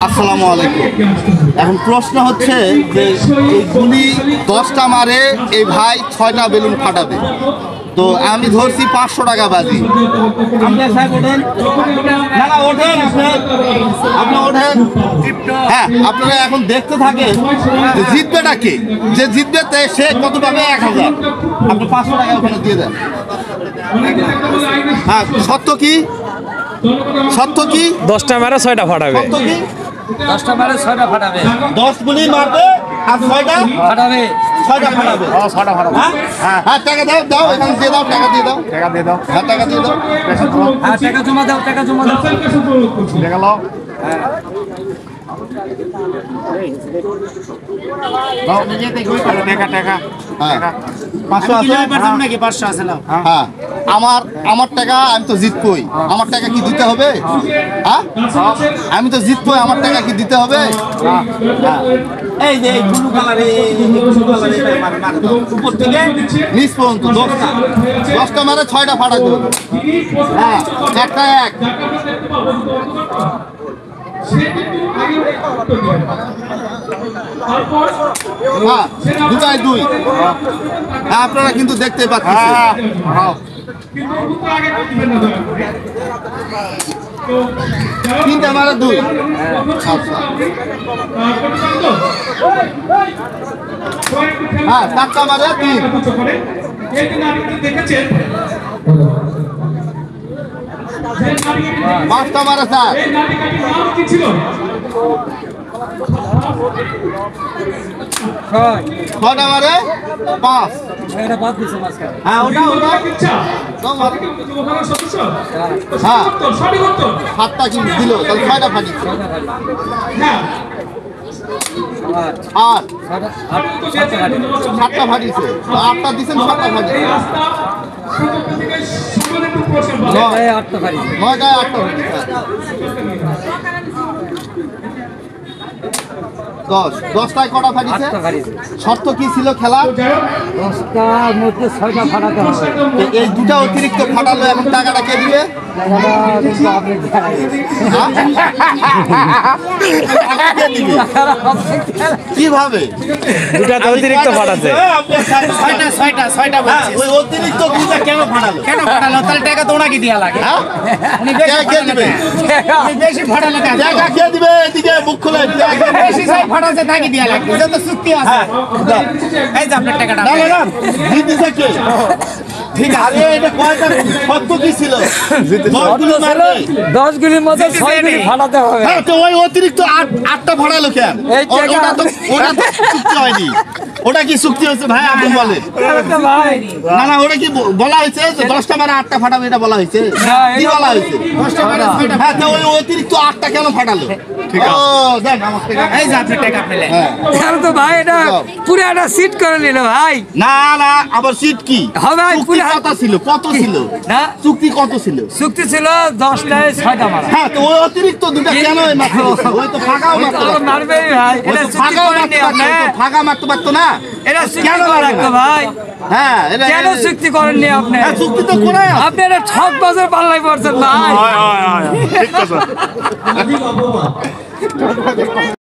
আসসালামু আলাইকুম। এখন প্রশ্ন হচ্ছে যে এই গুলি 10টা মারে এই ভাই 6টা বেলুন ফাটাবে, তো আমি ধরছি 500 টাকা বাজি। হ্যাঁ, আপনারা এখন দেখতে থাকেন যে জিতবেটা কে, যে জিতবে সে কত পাবে? 1000। আপনি 500 টাকা ওখানে দিয়ে দেন। হ্যাঁ, সত্য কি? সত্য কি? 10টা মারে 6টা ফাটাবে। সত্য কি? 10টা মারে 6টা ফাটাবে। 10 গুলি মারবে আর 6টা ফাটাবে। 6টা ফাটাবে। হ্যাঁ হ্যাঁ, টাকা দাও, দাও এখানে দিয়ে দাও, টাকা দিয়ে দাও, টাকা দিয়ে দাও, হ্যাঁ টাকা দিয়ে দাও, হ্যাঁ, টাকা জমা দাও, টাকা জমা দাও। টাকা নাও। হ্যাঁ, আমার টাকা আমি তো জিতবই, আমার টাকা কি দিতে হবে? হ্যাঁ, আমি তো জিতবই, আমার টাকা কি দিতে হবে? এই যে ব্লু কালারে উপর থেকে নিচ পর্যন্ত 10টা মারে 6টা ফাটাতে হবে। হ্যাঁ, একটা এক। হ্যাঁ, দুটায় দুই। হ্যাঁ, আপনারা কিন্তু দেখতে পাচ্ছেন। তিনটা মারে দুই। আচ্ছা, হ্যাঁ, 4টা মারে 3। 5টা মারে 4। 6টা মারে 5। এটা বাদ দিছে মাঝখানে। হ্যাঁ, ওটা হ্যাঁ, 7টা কিন্তু দিল, তাহলে 6টা ফাটি। 8 7টা ফাটিছে, 8টা দিচ্ছেন, 7টা ফাটিছে। 9টায় 8টা ফাটি। 9টায় 8টা ফাটিছে। 10টায় কটা ফাটিছে? 8টা ফাটিছে। শর্ত কি ছিল খেলা? 10টার মধ্যে 6টা ফাটাতে হবে। এই দুটা অতিরিক্ত ফাটালো, এখন টাকাটা কে দিবে? টাকাটা কিন্তু আপনি দেন। কে দিবে? কিভাবে? দুটা তো অতিরিক্ত ফাটাচ্ছে। 6টা বলছি। ওই অতিরিক্ত দুটা কেন ফাটালো? কেন ফাটালো? তাহলে টাকা তো ওনাকে দেয়া লাগে। হ্যাঁ? উনি কে দিবে? বেশি ফাটালো কেন? টাকা কে দিবে? এদিকে মুখ খুলে বেশি সাই ফাটাচ্ছে তাকে দেয়া লাগে। এটা তো চুক্তি আছে। এই যে আপনার টাকাটা। না না না, জিতেছে কে? ঠিক আছে, এটা কয়টা সত্য কি ছিল? 10 গুলির মধ্যে 6 গুলি ফাটাতে হবে। হ্যাঁ, তো ওই অতিরিক্ত 8টা ফাটালো কেন? এই টাকা- ওটা তো চুক্তি হয়নি। ওটা কি চুক্তি হয়েছে ভাই? আপনি বলেন। ভাই না না, ওটা কি বলা হয়েছে যে 10টা মারে 8টা ফাটাবে, এটা বলা হয়েছে? কি বলা হয়েছে? 10টা মারে 6টা। হ্যাঁ, তো ওই অতিরিক্ত 8টা কেন ফাটালো? ঠিক আছে, ও দেখ আমার থেকে। এই যে আপনি টাকা পেলেন। হ্যাঁ। তাহলে তো ভাই এটা পুরো একটা সিট করে নিল ভাই। না না, আবার সিট কি? হ্যাঁ ভাই, চুক্তি পুরো- কত ছিল? কত ছিল? না চুক্তি কত ছিল? চুক্তি ছিল 10টায় 6টা মারা। হ্যাঁ, তো ওই অতিরিক্ত দুটা কেন ওই মারতে দিছে? ওই তো ফাঁকাও ওই তো মারতে আরো পারতো। মারবেই ভাই। ওই এটা তো চুক্তি ফাঁকাও করেননি মারতে পারতো, আপনি। ওই তো ফাঁকা মারতে পারতো না? এটা চুক্তি কেন করে মারবে রাখতো না? ভাই। হ্যাঁ, কেন চুক্তি করেননি আপনি? হ্যাঁ, চুক্তি তো করে আছে। আপনি এটা ঠক বাজার পাল্লাই পড়ছেন ভাই।